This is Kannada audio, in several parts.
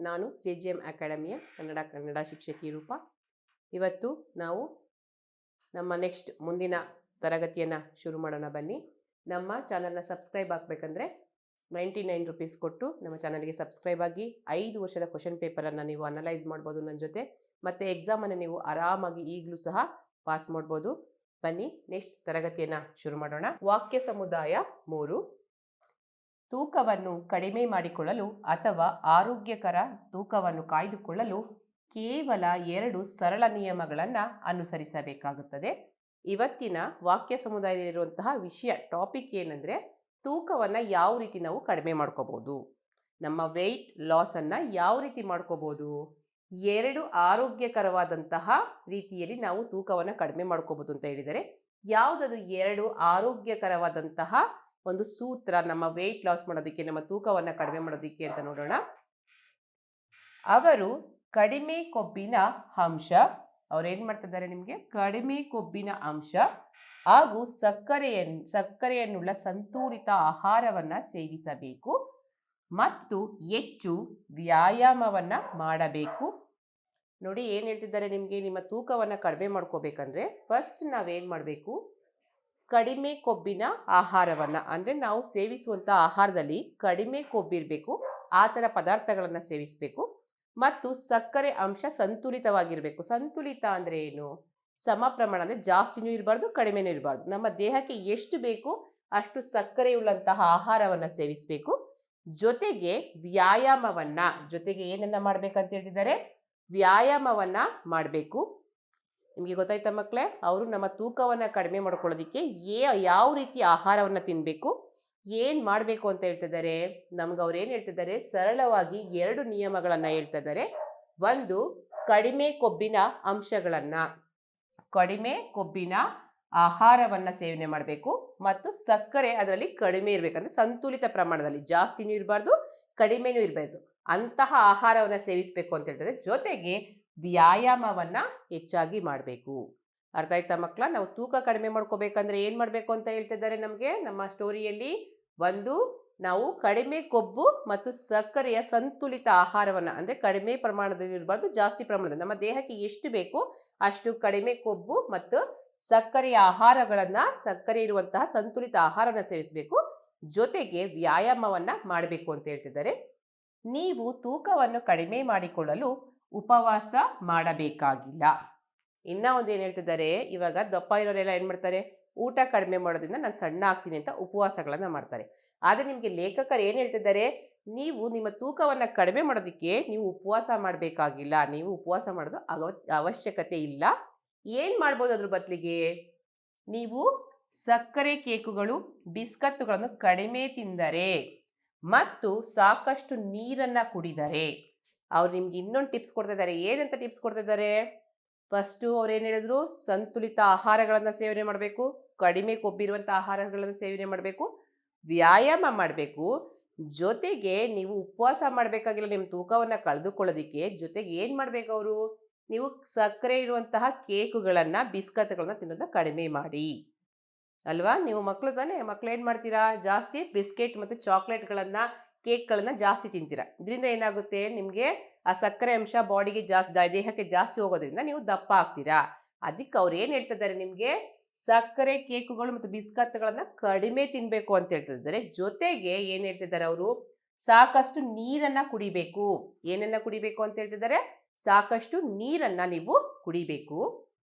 ನಾನು JGM ಅಕಾಡೆಮಿಯ ಕನ್ನಡ ಶಿಕ್ಷಕಿ ರೂಪ. ಇವತ್ತು ನಾವು ನಮ್ಮ ಮುಂದಿನ ತರಗತಿಯನ್ನು ಶುರು ಮಾಡೋಣ ಬನ್ನಿ. ನಮ್ಮ ಚಾನಲ್ನ ಸಬ್ಸ್ಕ್ರೈಬ್ ಆಗಬೇಕಂದ್ರೆ 99 ರೂಪೀಸ್ ಕೊಟ್ಟು ನಮ್ಮ ಚಾನಲ್ಗೆ ಸಬ್ಸ್ಕ್ರೈಬ್ ಆಗಿ 5 ವರ್ಷದ ಕ್ವಶನ್ ಪೇಪರನ್ನು ನೀವು ಅನಲೈಸ್ ಮಾಡ್ಬೋದು ನನ್ನ ಜೊತೆ. ಮತ್ತು ಎಕ್ಸಾಮನ್ನು ನೀವು ಆರಾಮಾಗಿ ಈಗಲೂ ಸಹ ಪಾಸ್ ಮಾಡ್ಬೋದು. ಬನ್ನಿ ತರಗತಿಯನ್ನು ಶುರು ಮಾಡೋಣ. ವಾಕ್ಯ ಸಮುದಾಯ 3. ತೂಕವನ್ನು ಕಡಿಮೆ ಮಾಡಿಕೊಳ್ಳಲು ಅಥವಾ ಆರೋಗ್ಯಕರ ತೂಕವನ್ನು ಕಾಯ್ದುಕೊಳ್ಳಲು ಕೇವಲ 2 ಸರಳ ನಿಯಮಗಳನ್ನು ಅನುಸರಿಸಬೇಕಾಗುತ್ತದೆ. ಇವತ್ತಿನ ವಾಕ್ಯ ಸಮುದಾಯದಲ್ಲಿರುವಂತಹ ಟಾಪಿಕ್ ಏನಂದರೆ, ತೂಕವನ್ನು ಯಾವ ರೀತಿ ನಾವು ಕಡಿಮೆ ಮಾಡ್ಕೋಬೋದು, ನಮ್ಮ ವೆಯ್ಟ್ ಲಾಸನ್ನು ಯಾವ ರೀತಿ ಮಾಡ್ಕೋಬೋದು, 2 ಆರೋಗ್ಯಕರವಾದಂತಹ ರೀತಿಯಲ್ಲಿ ನಾವು ತೂಕವನ್ನು ಕಡಿಮೆ ಮಾಡ್ಕೋಬೋದು ಅಂತ ಹೇಳಿದರೆ, ಯಾವುದದು 2 ಆರೋಗ್ಯಕರವಾದಂತಹ ಒಂದು ಸೂತ್ರ ನಮ್ಮ ವೆಯ್ಟ್ ಲಾಸ್ ಮಾಡೋದಕ್ಕೆ, ನಮ್ಮ ತೂಕವನ್ನು ಕಡಿಮೆ ಮಾಡೋದಕ್ಕೆ ಅಂತ ನೋಡೋಣ. ಅವರು ಕಡಿಮೆ ಕೊಬ್ಬಿನ ಅಂಶ, ಅವ್ರು ಏನು ಮಾಡ್ತಿದ್ದಾರೆ, ನಿಮಗೆ ಕಡಿಮೆ ಕೊಬ್ಬಿನ ಅಂಶ ಹಾಗೂ ಸಕ್ಕರೆಯನ್ನುಳ್ಳ ಸಂತುಲಿತ ಆಹಾರವನ್ನು ಸೇವಿಸಬೇಕು ಮತ್ತು ಹೆಚ್ಚು ವ್ಯಾಯಾಮವನ್ನು ಮಾಡಬೇಕು. ನೋಡಿ ಏನು ಹೇಳ್ತಿದ್ದಾರೆ ನಿಮಗೆ, ನಿಮ್ಮ ತೂಕವನ್ನು ಕಡಿಮೆ ಮಾಡ್ಕೋಬೇಕಂದ್ರೆ ಫಸ್ಟ್ ನಾವೇನು ಮಾಡಬೇಕು, ಕಡಿಮೆ ಕೊಬ್ಬಿನ ಆಹಾರವನ್ನು, ಅಂದರೆ ನಾವು ಸೇವಿಸುವಂಥ ಆಹಾರದಲ್ಲಿ ಕಡಿಮೆ ಕೊಬ್ಬಿರಬೇಕು, ಆ ಥರ ಪದಾರ್ಥಗಳನ್ನು ಸೇವಿಸಬೇಕು. ಮತ್ತು ಸಕ್ಕರೆ ಅಂಶ ಸಂತುಲಿತವಾಗಿರಬೇಕು. ಸಂತುಲಿತ ಅಂದರೆ ಏನು, ಸಮ ಪ್ರಮಾಣ, ಅಂದರೆ ಜಾಸ್ತಿನೂ ಇರಬಾರ್ದು ಕಡಿಮೆನೂ ಇರಬಾರ್ದು. ನಮ್ಮ ದೇಹಕ್ಕೆ ಎಷ್ಟು ಬೇಕು ಅಷ್ಟು ಸಕ್ಕರೆಯುಳ್ಳಂತಹ ಆಹಾರವನ್ನು ಸೇವಿಸಬೇಕು. ಜೊತೆಗೆ ವ್ಯಾಯಾಮವನ್ನು, ಜೊತೆಗೆ ಏನನ್ನು ಮಾಡಬೇಕಂತ ಹೇಳ್ತಿದ್ದಾರೆ, ವ್ಯಾಯಾಮವನ್ನು ಮಾಡಬೇಕು. ನಿಮಗೆ ಗೊತ್ತಾಯ್ತಾ ಮಕ್ಕಳೇ, ಅವರು ನಮ್ಮ ತೂಕವನ್ನು ಕಡಿಮೆ ಮಾಡ್ಕೊಳ್ಳೋದಕ್ಕೆ ಯಾವ ರೀತಿ ಆಹಾರವನ್ನು ತಿನ್ನಬೇಕು, ಏನು ಮಾಡಬೇಕು ಅಂತ ಹೇಳ್ತಿದ್ದಾರೆ. ನಮ್ಗೆ ಅವ್ರು ಏನು ಹೇಳ್ತಿದ್ದಾರೆ, ಸರಳವಾಗಿ 2 ನಿಯಮಗಳನ್ನು ಹೇಳ್ತಿದ್ದಾರೆ. ಒಂದು, ಕಡಿಮೆ ಕೊಬ್ಬಿನ ಅಂಶಗಳನ್ನು, ಕಡಿಮೆ ಕೊಬ್ಬಿನ ಆಹಾರವನ್ನು ಸೇವನೆ ಮಾಡಬೇಕು. ಮತ್ತು ಸಕ್ಕರೆ ಅದರಲ್ಲಿ ಕಡಿಮೆ ಇರಬೇಕಂದ್ರೆ ಸಂತುಲಿತ ಪ್ರಮಾಣದಲ್ಲಿ, ಜಾಸ್ತಿನೂ ಇರಬಾರ್ದು ಕಡಿಮೆನೂ ಇರಬಾರ್ದು, ಅಂತಹ ಆಹಾರವನ್ನು ಸೇವಿಸಬೇಕು ಅಂತ ಹೇಳ್ತಾರೆ. ಜೊತೆಗೆ ವ್ಯಾಯಾಮವನ್ನು ಹೆಚ್ಚಾಗಿ ಮಾಡಬೇಕು. ಅರ್ಥ ಆಯ್ತಾ ಮಕ್ಕಳ? ನಾವು ತೂಕ ಕಡಿಮೆ ಮಾಡ್ಕೋಬೇಕಂದ್ರೆ ಏನು ಮಾಡಬೇಕು ಅಂತ ಹೇಳ್ತಿದ್ದಾರೆ ನಮಗೆ ನಮ್ಮ ಸ್ಟೋರಿಯಲ್ಲಿ. ಒಂದು, ನಾವು ಕಡಿಮೆ ಕೊಬ್ಬು ಮತ್ತು ಸಕ್ಕರೆಯ ಸಂತುಲಿತ ಆಹಾರವನ್ನು, ಅಂದರೆ ಕಡಿಮೆ ಪ್ರಮಾಣದಲ್ಲಿ ಇರಬಾರ್ದು ಜಾಸ್ತಿ ಪ್ರಮಾಣದಲ್ಲಿ, ನಮ್ಮ ದೇಹಕ್ಕೆ ಎಷ್ಟು ಬೇಕು ಅಷ್ಟು ಕಡಿಮೆ ಕೊಬ್ಬು ಮತ್ತು ಸಕ್ಕರೆಯ ಆಹಾರಗಳನ್ನು, ಸಕ್ಕರೆ ಇರುವಂತಹ ಸಂತುಲಿತ ಆಹಾರವನ್ನು ಸೇವಿಸಬೇಕು. ಜೊತೆಗೆ ವ್ಯಾಯಾಮವನ್ನು ಮಾಡಬೇಕು ಅಂತ ಹೇಳ್ತಿದ್ದಾರೆ. ನೀವು ತೂಕವನ್ನು ಕಡಿಮೆ ಮಾಡಿಕೊಳ್ಳಲು ಉಪವಾಸ ಮಾಡಬೇಕಾಗಿಲ್ಲ. ಇನ್ನೂ ಒಂದು ಏನು ಹೇಳ್ತಿದ್ದಾರೆ, ಇವಾಗ ದಪ್ಪ ಇರೋರೆಲ್ಲ ಏನು ಮಾಡ್ತಾರೆ, ಊಟ ಕಡಿಮೆ ಮಾಡೋದ್ರಿಂದ ನಾನು ಸಣ್ಣ ಆಗ್ತೀನಿ ಅಂತ ಉಪವಾಸಗಳನ್ನು ಮಾಡ್ತಾರೆ. ಆದರೆ ನಿಮಗೆ ಲೇಖಕರು ಏನು ಹೇಳ್ತಿದ್ದಾರೆ, ನೀವು ನಿಮ್ಮ ತೂಕವನ್ನು ಕಡಿಮೆ ಮಾಡೋದಕ್ಕೆ ನೀವು ಉಪವಾಸ ಮಾಡಬೇಕಾಗಿಲ್ಲ, ನೀವು ಉಪವಾಸ ಮಾಡೋದು ಅವಶ್ಯಕತೆ ಇಲ್ಲ. ಏನು ಮಾಡ್ಬೋದು ಅದ್ರ ಬದಲಿಗೆ, ನೀವು ಸಕ್ಕರೆ ಕೇಕುಗಳು ಬಿಸ್ಕತ್ತುಗಳನ್ನು ಕಡಿಮೆ ತಿಂದರೆ ಮತ್ತು ಸಾಕಷ್ಟು ನೀರನ್ನು ಕುಡಿದರೆ. ಅವ್ರು ನಿಮ್ಗೆ ಇನ್ನೊಂದು ಟಿಪ್ಸ್ ಕೊಡ್ತಾ ಇದ್ದಾರೆ. ಏನಂತ ಟಿಪ್ಸ್ ಕೊಡ್ತಾ ಇದ್ದಾರೆ, ಫಸ್ಟು ಅವ್ರು ಏನು ಹೇಳಿದ್ರು, ಸಂತುಲಿತ ಆಹಾರಗಳನ್ನು ಸೇವನೆ ಮಾಡಬೇಕು, ಕಡಿಮೆ ಕೊಬ್ಬಿರುವಂಥ ಆಹಾರಗಳನ್ನು ಸೇವನೆ ಮಾಡಬೇಕು, ವ್ಯಾಯಾಮ ಮಾಡಬೇಕು. ಜೊತೆಗೆ ನೀವು ಉಪವಾಸ ಮಾಡಬೇಕಾಗಿಲ್ಲ ನಿಮ್ಮ ತೂಕವನ್ನು ಕಳೆದುಕೊಳ್ಳೋದಕ್ಕೆ. ಜೊತೆಗೆ ಏನು ಮಾಡಬೇಕು ಅವರು, ನೀವು ಸಕ್ಕರೆ ಇರುವಂತಹ ಕೇಕುಗಳನ್ನು ಬಿಸ್ಕತ್ಗಳನ್ನು ತಿನ್ನೋದನ್ನ ಕಡಿಮೆ ಮಾಡಿ. ಅಲ್ವಾ? ನೀವು ಮಕ್ಕಳು ತಾನೇ, ಮಕ್ಕಳು ಏನು ಮಾಡ್ತೀರಾ, ಜಾಸ್ತಿ ಬಿಸ್ಕೆಟ್ ಮತ್ತು ಚಾಕ್ಲೇಟ್ಗಳನ್ನು, ಕೇಕ್ಗಳನ್ನು ಜಾಸ್ತಿ ತಿಂತೀರಾ. ಇದರಿಂದ ಏನಾಗುತ್ತೆ, ನಿಮಗೆ ಆ ಸಕ್ಕರೆ ಅಂಶ ಬಾಡಿಗೆ ದೇಹಕ್ಕೆ ಜಾಸ್ತಿ ಹೋಗೋದ್ರಿಂದ ನೀವು ದಪ್ಪ ಆಗ್ತೀರಾ. ಅದಕ್ಕೆ ಅವ್ರು ಏನು ಹೇಳ್ತಿದ್ದಾರೆ, ನಿಮಗೆ ಸಕ್ಕರೆ ಕೇಕುಗಳು ಮತ್ತು ಬಿಸ್ಕತ್ಗಳನ್ನು ಕಡಿಮೆ ತಿನ್ನಬೇಕು ಅಂತ ಹೇಳ್ತಿದ್ದಾರೆ. ಜೊತೆಗೆ ಏನು ಹೇಳ್ತಿದ್ದಾರೆ ಅವರು, ಸಾಕಷ್ಟು ನೀರನ್ನು ಕುಡಿಬೇಕು. ಏನನ್ನು ಕುಡಿಬೇಕು ಅಂತ ಹೇಳ್ತಿದ್ದಾರೆ, ಸಾಕಷ್ಟು ನೀರನ್ನು ನೀವು ಕುಡಿಬೇಕು.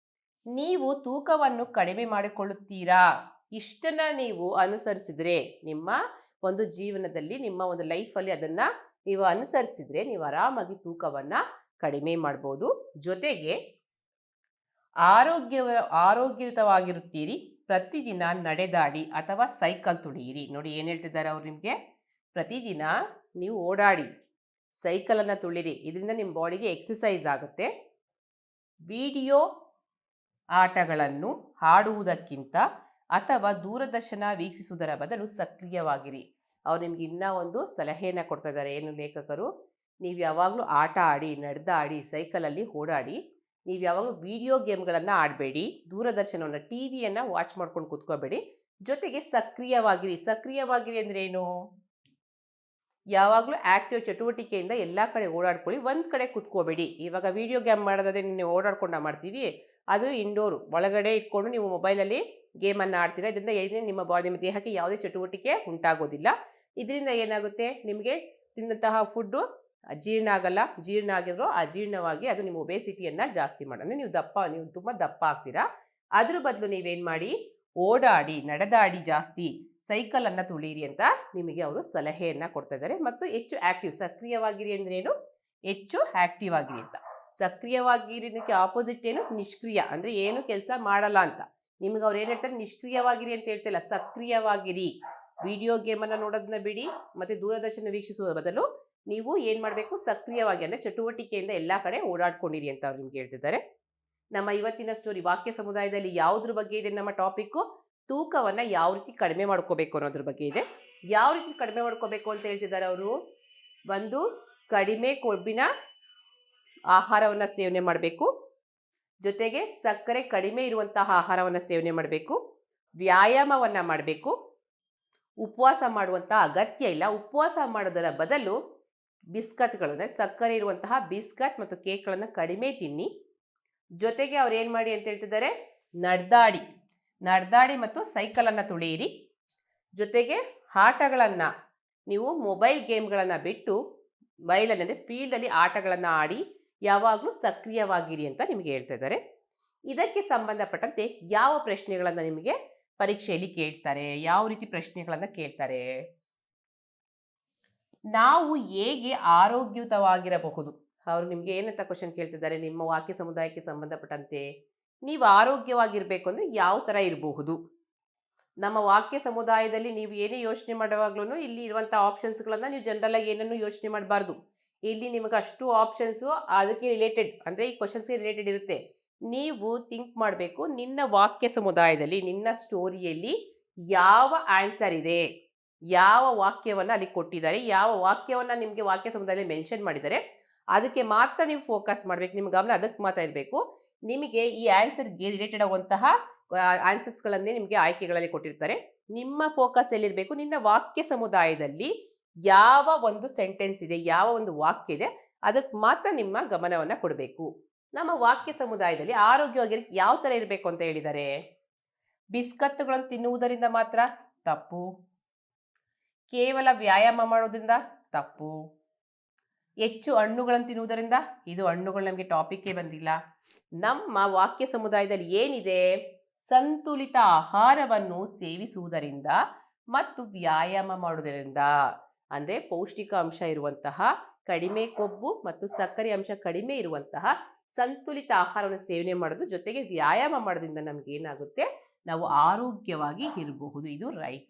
ನೀವು ತೂಕವನ್ನು ಕಡಿಮೆ ಮಾಡಿಕೊಳ್ಳುತ್ತೀರಾ, ಇಷ್ಟನ್ನು ನೀವು ಅನುಸರಿಸಿದರೆ ನಿಮ್ಮ ಒಂದು ಜೀವನದಲ್ಲಿ, ನಿಮ್ಮ ಒಂದು ಲೈಫಲ್ಲಿ ಅದನ್ನು ನೀವು ಅನುಸರಿಸಿದರೆ ನೀವು ಆರಾಮಾಗಿ ತೂಕವನ್ನು ಕಡಿಮೆ ಮಾಡ್ಬೋದು. ಜೊತೆಗೆ ಆರೋಗ್ಯಯುತವಾಗಿರುತ್ತೀರಿ. ಪ್ರತಿದಿನ ನಡೆದಾಡಿ ಅಥವಾ ಸೈಕಲ್ ತುಳಿಯಿರಿ. ನೋಡಿ ಏನು ಹೇಳ್ತಿದ್ದಾರೆ ಅವರು, ನಿಮಗೆ ಪ್ರತಿದಿನ ನೀವು ಓಡಾಡಿ, ಸೈಕಲನ್ನು ತುಳಿರಿ, ಇದರಿಂದ ನಿಮ್ಮ ಬಾಡಿಗೆ ಎಕ್ಸಸೈಸ್ ಆಗುತ್ತೆ. ವಿಡಿಯೋ ಆಟಗಳನ್ನು ಆಡುವುದಕ್ಕಿಂತ ಅಥವಾ ದೂರದರ್ಶನ ವೀಕ್ಷಿಸುವುದರ ಬದಲು ಸಕ್ರಿಯವಾಗಿರಿ. ಅವ್ರು ನಿಮ್ಗೆ ಇನ್ನೂ ಒಂದು ಸಲಹೆಯನ್ನು ಕೊಡ್ತಾ ಇದ್ದಾರೆ. ಏನು ಲೇಖಕರು, ನೀವು ಯಾವಾಗಲೂ ಆಟ ಆಡಿ, ನಡೆದಾಡಿ, ಸೈಕಲಲ್ಲಿ ಓಡಾಡಿ. ನೀವು ಯಾವಾಗಲೂ ವಿಡಿಯೋ ಗೇಮ್ಗಳನ್ನು ಆಡಬೇಡಿ, ದೂರದರ್ಶನವನ್ನು, ಟಿವಿಯನ್ನು ವಾಚ್ ಮಾಡ್ಕೊಂಡು ಕೂತ್ಕೋಬೇಡಿ. ಜೊತೆಗೆ ಸಕ್ರಿಯವಾಗಿರಿ. ಸಕ್ರಿಯವಾಗಿರಿ ಅಂದರೆ ಏನು, ಯಾವಾಗಲೂ ಆ್ಯಕ್ಟಿವ್ ಚಟುವಟಿಕೆಯಿಂದ ಎಲ್ಲ ಕಡೆ ಓಡಾಡ್ಕೊಳ್ಳಿ, ಒಂದು ಕಡೆ ಕುತ್ಕೋಬೇಡಿ. ಇವಾಗ ವಿಡಿಯೋ ಗೇಮ್ ಮಾಡೋದಾದ್ರೆ ನೀವು ಓಡಾಡ್ಕೊಂಡು ಮಾಡ್ತೀವಿ, ಅದು ಇಂಡೋರು, ಒಳಗಡೆ ಇಟ್ಕೊಂಡು ನೀವು ಮೊಬೈಲಲ್ಲಿ ಗೇಮನ್ನು ಆಡ್ತೀರಾ. ಇದರಿಂದ ಏನೇ ನಿಮ್ಮ ದೇಹಕ್ಕೆ ಯಾವುದೇ ಚಟುವಟಿಕೆ ಉಂಟಾಗೋದಿಲ್ಲ. ಇದರಿಂದ ಏನಾಗುತ್ತೆ, ನಿಮಗೆ ತಿಂದಂತಹ ಫುಡ್ಡು ಜೀರ್ಣ ಆಗಲ್ಲ. ಜೀರ್ಣ ಆಗಿದ್ರು ಅಜೀರ್ಣವಾಗಿ ಅದು ನಿಮ್ಮ ಒಬೇಸಿಟಿಯನ್ನು ಜಾಸ್ತಿ ಮಾಡೋಣ. ನೀವು ತುಂಬ ದಪ್ಪ ಆಗ್ತೀರಾ. ಅದ್ರ ಬದಲು ನೀವೇನು ಮಾಡಿ, ಓಡಾಡಿ, ನಡೆದಾಡಿ, ಜಾಸ್ತಿ ಸೈಕಲನ್ನು ತುಳೀರಿ ಅಂತ ನಿಮಗೆ ಅವರು ಸಲಹೆಯನ್ನು ಕೊಡ್ತಾ ಇದ್ದಾರೆ. ಮತ್ತು ಹೆಚ್ಚು ಆ್ಯಕ್ಟಿವ್, ಸಕ್ರಿಯವಾಗಿರಿ ಅಂದ್ರೇನು, ಹೆಚ್ಚು ಆ್ಯಕ್ಟಿವ್ ಆಗಿರಿ ಅಂತ. ಸಕ್ರಿಯವಾಗಿರೋದಕ್ಕೆ ಆಪೋಸಿಟ್ ಏನು, ನಿಷ್ಕ್ರಿಯ, ಅಂದರೆ ಏನು ಕೆಲಸ ಮಾಡಲ್ಲ ಅಂತ. ನಿಮಗೆ ಅವ್ರು ಏನು ಹೇಳ್ತಾರೆ, ನಿಷ್ಕ್ರಿಯವಾಗಿರಿ ಅಂತ ಹೇಳ್ತಿಲ್ಲ, ಸಕ್ರಿಯವಾಗಿರಿ. ವಿಡಿಯೋ ಗೇಮನ್ನು ನೋಡೋದನ್ನ ಬಿಡಿ, ಮತ್ತು ದೂರದರ್ಶನ ವೀಕ್ಷಿಸುವ ಬದಲು ನೀವು ಏನು ಮಾಡಬೇಕು, ಸಕ್ರಿಯವಾಗಿ, ಅಂದರೆ ಚಟುವಟಿಕೆಯಿಂದ ಎಲ್ಲ ಕಡೆ ಓಡಾಡ್ಕೊಂಡಿರಿ ಅಂತ ಅವ್ರು ನಿಮ್ಗೆ ಹೇಳ್ತಿದ್ದಾರೆ. ನಮ್ಮ ಇವತ್ತಿನ ಸ್ಟೋರಿ ವಾಕ್ಯ ಸಮುದಾಯದಲ್ಲಿ ಯಾವುದ್ರ ಬಗ್ಗೆ ಇದೆ, ನಮ್ಮ ಟಾಪಿಕ್ಕು ತೂಕವನ್ನು ಯಾವ ರೀತಿ ಕಡಿಮೆ ಮಾಡ್ಕೋಬೇಕು ಅನ್ನೋದ್ರ ಬಗ್ಗೆ ಇದೆ. ಯಾವ ರೀತಿ ಕಡಿಮೆ ಮಾಡ್ಕೋಬೇಕು ಅಂತ ಹೇಳ್ತಿದ್ದಾರೆ ಅವರು, ಒಂದು ಕಡಿಮೆ ಕೊಬ್ಬಿನ ಆಹಾರವನ್ನು ಸೇವನೆ ಮಾಡಬೇಕು, ಜೊತೆಗೆ ಸಕ್ಕರೆ ಕಡಿಮೆ ಇರುವಂತಹ ಆಹಾರವನ್ನು ಸೇವನೆ ಮಾಡಬೇಕು, ವ್ಯಾಯಾಮವನ್ನು ಮಾಡಬೇಕು, ಉಪವಾಸ ಮಾಡುವಂಥ ಅಗತ್ಯ ಇಲ್ಲ. ಉಪವಾಸ ಮಾಡೋದರ ಬದಲು ಬಿಸ್ಕತ್ಗಳು, ಅಂದರೆ ಸಕ್ಕರೆ ಇರುವಂತಹ ಬಿಸ್ಕತ್ ಮತ್ತು ಕೇಕ್ಗಳನ್ನು ಕಡಿಮೆ ತಿನ್ನಿ. ಜೊತೆಗೆ ಅವ್ರು ಏನು ಮಾಡಿ ಅಂತ ಹೇಳ್ತಿದ್ದಾರೆ, ನಡೆದಾಡಿ ಮತ್ತು ಸೈಕಲನ್ನು ತುಳಿಯಿರಿ. ಜೊತೆಗೆ ಆಟಗಳನ್ನು, ನೀವು ಮೊಬೈಲ್ ಗೇಮ್ಗಳನ್ನು ಬಿಟ್ಟು ಮೊಬೈಲಲ್ಲಿ, ಅಂದರೆ ಫೀಲ್ಡಲ್ಲಿ ಆಟಗಳನ್ನು ಆಡಿ ಯಾವಾಗಲೂ ಸಕ್ರಿಯವಾಗಿರಿ ಅಂತ ನಿಮಗೆ ಹೇಳ್ತಾ ಇದ್ದಾರೆ. ಇದಕ್ಕೆ ಸಂಬಂಧಪಟ್ಟಂತೆ ಯಾವ ಪ್ರಶ್ನೆಗಳನ್ನು ನಿಮಗೆ ಪರೀಕ್ಷೆಯಲ್ಲಿ ಕೇಳ್ತಾರೆ, ಯಾವ ರೀತಿ ಪ್ರಶ್ನೆಗಳನ್ನು ಕೇಳ್ತಾರೆ, ನಾವು ಹೇಗೆ ಆರೋಗ್ಯಯುತವಾಗಿರಬಹುದು, ಅವರು ನಿಮಗೆ ಏನಂತ ಕ್ವಶನ್ ಕೇಳ್ತಿದ್ದಾರೆ, ನಿಮ್ಮ ವಾಕ್ಯ ಸಮುದಾಯಕ್ಕೆ ಸಂಬಂಧಪಟ್ಟಂತೆ ನೀವು ಆರೋಗ್ಯವಾಗಿರಬೇಕು ಅಂದರೆ ಯಾವ ಥರ ಇರಬಹುದು. ನಮ್ಮ ವಾಕ್ಯ ಸಮುದಾಯದಲ್ಲಿ ನೀವು ಏನೇ ಯೋಚನೆ ಮಾಡುವಾಗ್ಲೂ ಇಲ್ಲಿ ಇರುವಂಥ ಆಪ್ಷನ್ಸ್ಗಳನ್ನು ನೀವು ಜನರಲಾಗಿ ಏನನ್ನು ಯೋಚನೆ ಮಾಡಬಾರ್ದು. ಇಲ್ಲಿ ನಿಮಗೆ ಅಷ್ಟು ಆಪ್ಷನ್ಸು ಅದಕ್ಕೆ ರಿಲೇಟೆಡ್, ಅಂದರೆ ಈ ಕ್ವಶನ್ಸ್ಗೆ ರಿಲೇಟೆಡ್ ಇರುತ್ತೆ. ನೀವು ಥಿಂಕ್ ಮಾಡಬೇಕು, ನಿನ್ನ ವಾಕ್ಯ ಸಮುದಾಯದಲ್ಲಿ, ನಿನ್ನ ಸ್ಟೋರಿಯಲ್ಲಿ ಯಾವ ಆನ್ಸರ್ ಇದೆ, ಯಾವ ವಾಕ್ಯವನ್ನು ಅಲ್ಲಿ ಕೊಟ್ಟಿದ್ದಾರೆ, ಯಾವ ವಾಕ್ಯವನ್ನು ನಿಮಗೆ ವಾಕ್ಯ ಸಮುದಾಯದಲ್ಲಿ ಮೆನ್ಷನ್ ಮಾಡಿದ್ದಾರೆ, ಅದಕ್ಕೆ ಮಾತ್ರ ನೀವು ಫೋಕಸ್ ಮಾಡಬೇಕು. ನಿಮ್ಮ ಗಮನ ಅದಕ್ಕೆ ಮಾತ್ರ ಇರಬೇಕು. ನಿಮಗೆ ಈ ಆನ್ಸರ್ಗೆ ರಿಲೇಟೆಡ್ ಆಗುವಂತಹ ಆನ್ಸರ್ಸ್ಗಳನ್ನೇ ನಿಮಗೆ ಆಯ್ಕೆಗಳಲ್ಲಿ ಕೊಟ್ಟಿರ್ತಾರೆ. ನಿಮ್ಮ ಫೋಕಸ್ ಎಲ್ಲಿರಬೇಕು, ನಿನ್ನ ವಾಕ್ಯ ಸಮುದಾಯದಲ್ಲಿ ಯಾವ ಒಂದು ಸೆಂಟೆನ್ಸ್ ಇದೆ, ಯಾವ ಒಂದು ವಾಕ್ಯ ಇದೆ, ಅದಕ್ಕೆ ಮಾತ್ರ ನಿಮ್ಮ ಗಮನವನ್ನು ಕೊಡಬೇಕು. ನಮ್ಮ ವಾಕ್ಯ ಸಮುದಾಯದಲ್ಲಿ ಆರೋಗ್ಯವಾಗಿರಕ್ಕೆ ಯಾವ ಥರ ಇರಬೇಕು ಅಂತ ಹೇಳಿದ್ದಾರೆ. ಬಿಸ್ಕತ್ತುಗಳನ್ನು ತಿನ್ನುವುದರಿಂದ ಮಾತ್ರ ತಪ್ಪು, ಕೇವಲ ವ್ಯಾಯಾಮ ಮಾಡೋದ್ರಿಂದ ತಪ್ಪು, ಹೆಚ್ಚು ಹಣ್ಣುಗಳನ್ನು ತಿನ್ನುವುದರಿಂದ, ಇದು ಹಣ್ಣುಗಳು ನಮಗೆ ಟಾಪಿಕ್ಕೇ ಬಂದಿಲ್ಲ. ನಮ್ಮ ವಾಕ್ಯ ಸಮುದಾಯದಲ್ಲಿ ಏನಿದೆ, ಸಂತುಲಿತ ಆಹಾರವನ್ನು ಸೇವಿಸುವುದರಿಂದ ಮತ್ತು ವ್ಯಾಯಾಮ ಮಾಡುವುದರಿಂದ, ಅಂದರೆ ಪೌಷ್ಟಿಕ ಅಂಶ ಇರುವಂತಹ, ಕಡಿಮೆ ಕೊಬ್ಬು ಮತ್ತು ಸಕ್ಕರೆ ಅಂಶ ಕಡಿಮೆ ಇರುವಂತಹ ಸಂತುಲಿತ ಆಹಾರವನ್ನು ಸೇವನೆ ಮಾಡೋದು, ಜೊತೆಗೆ ವ್ಯಾಯಾಮ ಮಾಡೋದ್ರಿಂದ ನಮ್ಗೆ ಏನಾಗುತ್ತೆ, ನಾವು ಆರೋಗ್ಯವಾಗಿ ಇರಬಹುದು. ಇದು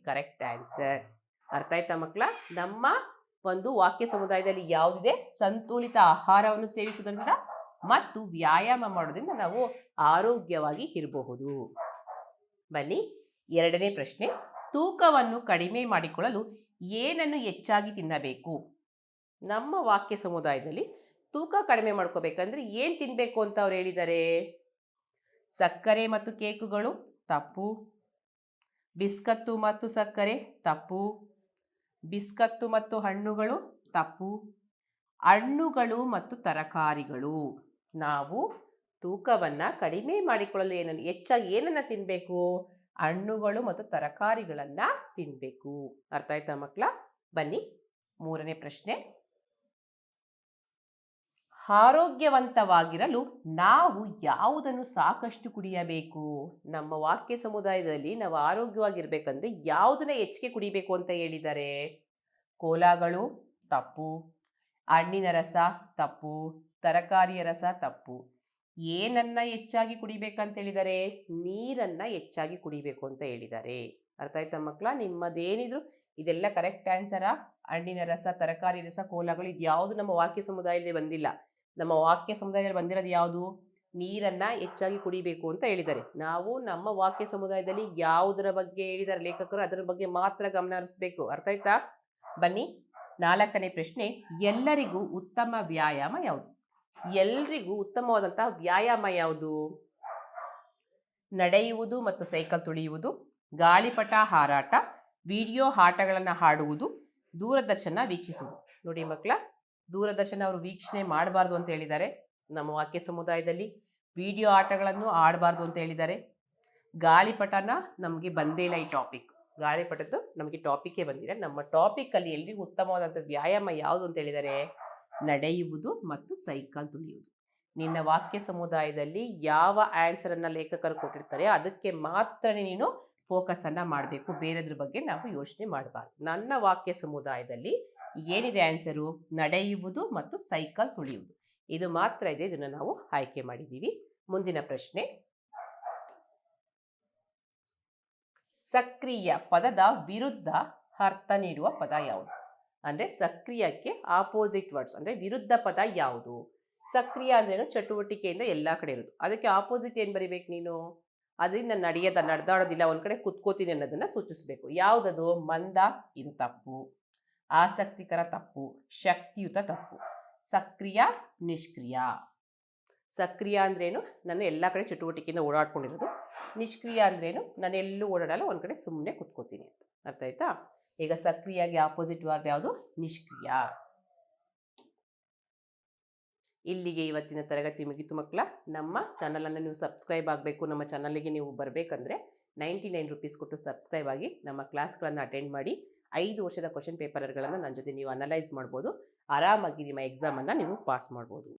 ಕರೆಕ್ಟ್ ಆನ್ಸರ್. ಅರ್ಥ ಆಯ್ತಾ ಮಕ್ಕಳ? ನಮ್ಮ ಒಂದು ವಾಕ್ಯ ಸಮುದಾಯದಲ್ಲಿ ಯಾವುದಿದೆ, ಸಂತುಲಿತ ಆಹಾರವನ್ನು ಸೇವಿಸುವುದರಿಂದ ಮತ್ತು ವ್ಯಾಯಾಮ ಮಾಡೋದ್ರಿಂದ ನಾವು ಆರೋಗ್ಯವಾಗಿ ಇರಬಹುದು. ಬನ್ನಿ, ಎರಡನೇ ಪ್ರಶ್ನೆ, ತೂಕವನ್ನು ಕಡಿಮೆ ಮಾಡಿಕೊಳ್ಳಲು ಏನನ್ನು ಹೆಚ್ಚಾಗಿ ತಿನ್ನಬೇಕು. ನಮ್ಮ ವಾಕ್ಯ ಸಮುದಾಯದಲ್ಲಿ ತೂಕ ಕಡಿಮೆ ಮಾಡ್ಕೋಬೇಕಂದ್ರೆ ಏನು ತಿನ್ನಬೇಕು ಅಂತ ಅವ್ರು ಹೇಳಿದ್ದಾರೆ. ಸಕ್ಕರೆ ಮತ್ತು ಕೇಕುಗಳು ತಪ್ಪು, ಬಿಸ್ಕತ್ತು ಮತ್ತು ಸಕ್ಕರೆ ತಪ್ಪು, ಬಿಸ್ಕತ್ತು ಮತ್ತು ಹಣ್ಣುಗಳು ತಪ್ಪು, ಹಣ್ಣುಗಳು ಮತ್ತು ತರಕಾರಿಗಳು. ನಾವು ತೂಕವನ್ನು ಕಡಿಮೆ ಮಾಡಿಕೊಳ್ಳಲು ಹೆಚ್ಚಾಗಿ ಏನನ್ನು ತಿನ್ನಬೇಕು, ಹಣ್ಣುಗಳು ಮತ್ತು ತರಕಾರಿಗಳನ್ನು ತಿನ್ನಬೇಕು. ಅರ್ಥ ಆಯ್ತಾ ಮಕ್ಕಳ? ಬನ್ನಿ, ಮೂರನೇ ಪ್ರಶ್ನೆ, ಆರೋಗ್ಯವಂತವಾಗಿರಲು ನಾವು ಯಾವುದನ್ನು ಸಾಕಷ್ಟು ಕುಡಿಯಬೇಕು. ನಮ್ಮ ವಾಕ್ಯ ಸಮುದಾಯದಲ್ಲಿ ನಾವು ಆರೋಗ್ಯವಾಗಿರ್ಬೇಕಂದ್ರೆ ಯಾವುದನ್ನ ಹೆಚ್ಚಿಗೆ ಕುಡಿಬೇಕು ಅಂತ ಹೇಳಿದ್ದಾರೆ. ಕೋಲಾಗಳು ತಪ್ಪು, ಹಣ್ಣಿನ ರಸ ತಪ್ಪು, ತರಕಾರಿಯ ರಸ ತಪ್ಪು. ಏನನ್ನ ಹೆಚ್ಚಾಗಿ ಕುಡಿಬೇಕಂತ ಹೇಳಿದ್ದಾರೆ, ನೀರನ್ನು ಹೆಚ್ಚಾಗಿ ಕುಡಿಬೇಕು ಅಂತ ಹೇಳಿದ್ದಾರೆ. ಅರ್ಥ ಆಯ್ತಾ ಮಕ್ಕಳ? ನಿಮ್ಮದೇನಿದ್ರು ಇದೆಲ್ಲ ಕರೆಕ್ಟ್ ಆನ್ಸರಾ? ಹಣ್ಣಿನ ರಸ, ತರಕಾರಿ ರಸ, ಕೋಲಾಗಳು, ಇದು ಯಾವುದು ನಮ್ಮ ವಾಕ್ಯ ಸಮುದಾಯದಲ್ಲಿ ಬಂದಿಲ್ಲ. ನಮ್ಮ ವಾಕ್ಯ ಸಮುದಾಯದಲ್ಲಿ ಬಂದಿರೋದು ಯಾವುದು, ನೀರನ್ನು ಹೆಚ್ಚಾಗಿ ಕುಡಿಬೇಕು ಅಂತ ಹೇಳಿದ್ದಾರೆ. ನಾವು ನಮ್ಮ ವಾಕ್ಯ ಸಮುದಾಯದಲ್ಲಿ ಯಾವುದರ ಬಗ್ಗೆ ಹೇಳಿದ್ದಾರೆ ಲೇಖಕರು, ಅದರ ಬಗ್ಗೆ ಮಾತ್ರ ಗಮನ ಹರಿಸಬೇಕು. ಅರ್ಥ ಆಯ್ತಾ? ಬನ್ನಿ, ನಾಲ್ಕನೇ ಪ್ರಶ್ನೆ, ಎಲ್ಲರಿಗೂ ಉತ್ತಮ ವ್ಯಾಯಾಮ ಯಾವುದು. ಎಲ್ರಿಗೂ ಉತ್ತಮವಾದಂತಹ ವ್ಯಾಯಾಮ ಯಾವುದು? ನಡೆಯುವುದು ಮತ್ತು ಸೈಕಲ್ ತುಳಿಯುವುದು, ಗಾಳಿಪಟ ಹಾರಾಟ, ವಿಡಿಯೋ ಆಟಗಳನ್ನು ಆಡುವುದು, ದೂರದರ್ಶನ ವೀಕ್ಷಿಸುವುದು. ನೋಡಿ ಮಕ್ಕಳ, ದೂರದರ್ಶನ ಅವರು ವೀಕ್ಷಣೆ ಮಾಡಬಾರ್ದು ಅಂತ ಹೇಳಿದ್ದಾರೆ. ನಮ್ಮ ವಾಕ್ಯ ಸಮುದಾಯದಲ್ಲಿ ವಿಡಿಯೋ ಆಟಗಳನ್ನು ಆಡಬಾರ್ದು ಅಂತ ಹೇಳಿದ್ದಾರೆ. ಗಾಳಿಪಟನ ನಮಗೆ ಬಂದೇ ಇಲ್ಲ ಈ ಟಾಪಿಕ್. ಗಾಳಿಪಟದ್ದು ನಮಗೆ ಟಾಪಿಕ್ಕೇ ಬಂದಿಲ್ಲ. ನಮ್ಮ ಟಾಪಿಕಲ್ಲಿ ಎಲ್ರಿಗೂ ಉತ್ತಮವಾದಂಥ ವ್ಯಾಯಾಮ ಯಾವುದು ಅಂತ ಹೇಳಿದರೆ ನಡೆಯುವುದು ಮತ್ತು ಸೈಕಲ್ ತುಳಿಯುವುದು. ನಿನ್ನ ವಾಕ್ಯ ಸಮುದಾಯದಲ್ಲಿ ಯಾವ ಆನ್ಸರನ್ನು ಲೇಖಕರು ಕೊಟ್ಟಿರ್ತಾರೆ ಅದಕ್ಕೆ ಮಾತ್ರ ನೀನು ಫೋಕಸನ್ನು ಮಾಡಬೇಕು. ಬೇರೆದ್ರ ಬಗ್ಗೆ ನಾವು ಯೋಚನೆ ಮಾಡಬಾರ್ದು. ನನ್ನ ವಾಕ್ಯ ಸಮುದಾಯದಲ್ಲಿ ಏನಿದೆ ಆನ್ಸರು? ನಡೆಯುವುದು ಮತ್ತು ಸೈಕಲ್ ತುಳಿಯುವುದು. ಇದು ಮಾತ್ರ ಇದೆ. ಇದನ್ನು ನಾವು ಆಯ್ಕೆ ಮಾಡಿದ್ದೀವಿ. ಮುಂದಿನ ಪ್ರಶ್ನೆ, ಸಕ್ರಿಯ ಪದದ ವಿರುದ್ಧ ಅರ್ಥ ನೀಡುವ ಪದ ಯಾವುದು? ಅಂದರೆ ಸಕ್ರಿಯಕ್ಕೆ ಆಪೋಸಿಟ್ ವರ್ಡ್ಸ್ ಅಂದರೆ ವಿರುದ್ಧ ಪದ ಯಾವುದು? ಸಕ್ರಿಯ ಅಂದ್ರೇನು? ಚಟುವಟಿಕೆಯಿಂದ ಎಲ್ಲ ಕಡೆ ಇರೋದು. ಅದಕ್ಕೆ ಆಪೋಸಿಟ್ ಏನು ಬರಿಬೇಕು ನೀನು? ಅದರಿಂದ ನಡೆದಾಡೋದಿಲ್ಲ, ಒಂದು ಕಡೆ ಕುತ್ಕೋತೀನಿ ಅನ್ನೋದನ್ನು ಸೂಚಿಸಬೇಕು. ಯಾವುದದು? ಮಂದ, ಇದು ತಪ್ಪು. ಆಸಕ್ತಿಕರ ತಪ್ಪು. ಶಕ್ತಿಯುತ ತಪ್ಪು. ಸಕ್ರಿಯ, ನಿಷ್ಕ್ರಿಯ. ಸಕ್ರಿಯ ಅಂದ್ರೇನು? ನಾನು ಎಲ್ಲ ಕಡೆ ಚಟುವಟಿಕೆಯಿಂದ ಓಡಾಡ್ಕೊಂಡಿರೋದು. ನಿಷ್ಕ್ರಿಯ ಅಂದ್ರೇನು? ನಾನು ಎಲ್ಲೂ ಓಡಾಡಲ್ಲ, ಒಂದು ಕಡೆ ಸುಮ್ಮನೆ ಕುತ್ಕೋತೀನಿ ಅಂತ. ಅರ್ಥ ಆಯ್ತಾ? ಈಗ ಸಕ್ರಿಯಾಗಿ ಆಪೋಸಿಟ್ ವರ್ಡ್ ಯಾವುದು? ನಿಷ್ಕ್ರಿಯ. ಇಲ್ಲಿಗೆ ಇವತ್ತಿನ ತರಗತಿ ಮುಗಿತು ಮಕ್ಕಳ. ನಮ್ಮ ಚಾನಲನ್ನು ನೀವು ಸಬ್ಸ್ಕ್ರೈಬ್ ಆಗಬೇಕು. ನಮ್ಮ ಚಾನಲ್ಗೆ ನೀವು ಬರಬೇಕಂದ್ರೆ 99 ರೂಪೀಸ್ ಕೊಟ್ಟು ಸಬ್ಸ್ಕ್ರೈಬ್ ಆಗಿ ನಮ್ಮ ಕ್ಲಾಸ್ಗಳನ್ನು ಅಟೆಂಡ್ ಮಾಡಿ 5 ವರ್ಷದ ಕ್ವಶನ್ ಪೇಪರ್ಗಳನ್ನು ನನ್ನ ಜೊತೆ ನೀವು ಅನಲೈಸ್ ಮಾಡ್ಬೋದು. ಆರಾಮಾಗಿ ನಿಮ್ಮ ಎಕ್ಸಾಮನ್ನು ನೀವು ಪಾಸ್ ಮಾಡ್ಬೋದು.